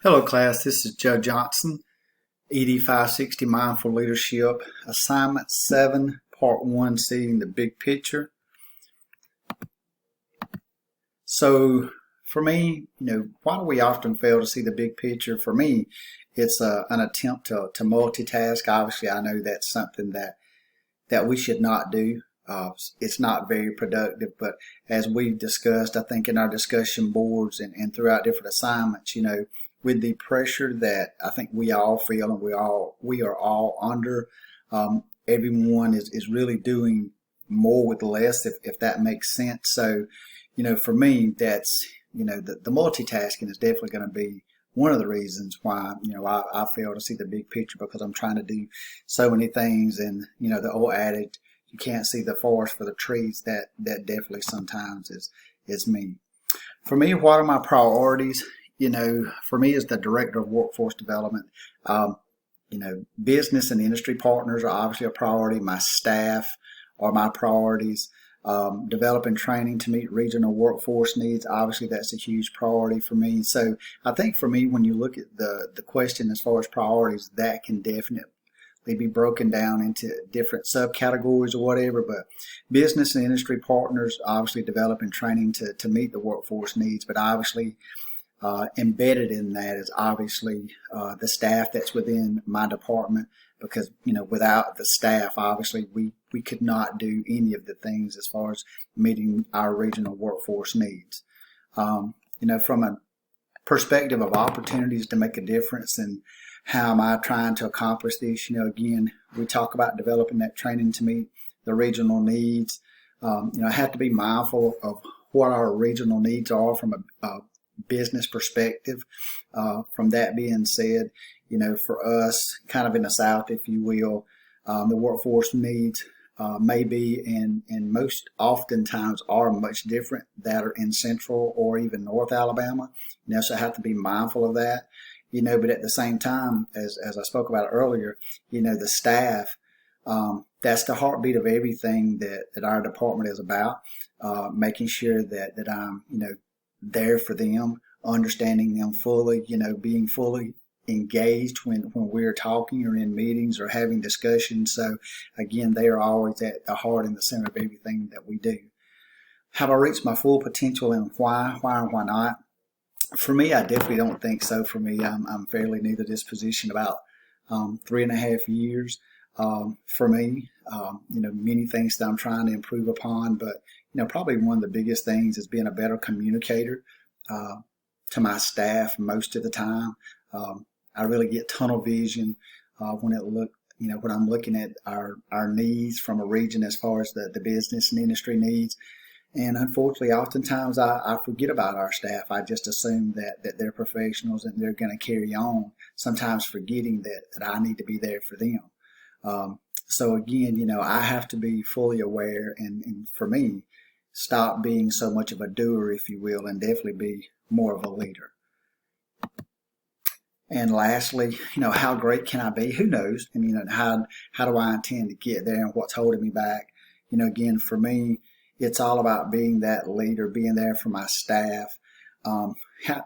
Hello class, this is Joe Johnson, ED560 Mindful Leadership, Assignment 7, Part 1, Seeing the Big Picture. So for me, why do we often fail to see the big picture? For me, it's an attempt to multitask. Obviously, I know that's something that we should not do. It's not very productive, but as we've discussed, I think in our discussion boards and throughout different assignments, with the pressure that I think we all feel and we are all under, everyone is really doing more with less, if that makes sense. So, for me, that's, the multitasking is definitely going to be one of the reasons why, I fail to see the big picture, because I'm trying to do so many things. And, the old adage, you can't see the forest for the trees, that definitely sometimes is me. For me, what are my priorities? For me as the Director of Workforce Development, business and industry partners are obviously a priority. My staff are my priorities. Developing training to meet regional workforce needs, obviously that's a huge priority for me. So I think for me, when you look at the question as far as priorities, that can definitely be broken down into different subcategories or whatever. But business and industry partners, obviously developing training to meet the workforce needs, but obviously embedded in that is obviously the staff that's within my department, because without the staff, obviously we could not do any of the things as far as meeting our regional workforce needs. From a perspective of opportunities to make a difference, and how am I trying to accomplish this? Again, we talk about developing that training to meet the regional needs. I have to be mindful of what our regional needs are from a business perspective. From that being said, for us, kind of in the South, if you will, the workforce needs may be and most oftentimes are much different that are in Central or even North Alabama. So I have to be mindful of that. But at the same time, as I spoke about earlier, the staff, that's the heartbeat of everything that our department is about. Making sure that I'm, there for them, understanding them fully, being fully engaged when we're talking or in meetings or having discussions. So again, they are always at the heart and the center of everything that we do. Have I reached my full potential, and why and why not? For me, I definitely don't think so. For me, I'm fairly new to this position, about 3.5 years. For me, many things that I'm trying to improve upon, but probably one of the biggest things is being a better communicator to my staff most of the time. I really get tunnel vision when I'm looking at our needs from a region as far as the business and industry needs. And unfortunately, oftentimes I forget about our staff. I just assume that they're professionals and they're going to carry on, sometimes forgetting that I need to be there for them. So again, I have to be fully aware, and for me, stop being so much of a doer, if you will, and definitely be more of a leader. And lastly, how great can I be? Who knows? And how do I intend to get there, and what's holding me back? Again, for me, it's all about being that leader, being there for my staff. I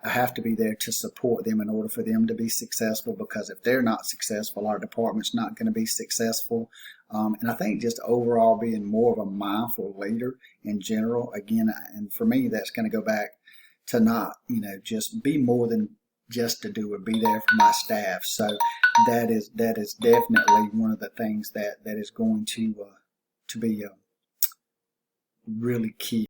have to be there to support them in order for them to be successful, because if they're not successful, our department's not going to be successful. And I think just overall being more of a mindful leader in general, again, and for me, that's going to go back to not, just be more than just a doer, be there for my staff. So that is definitely one of the things that is going to be really key.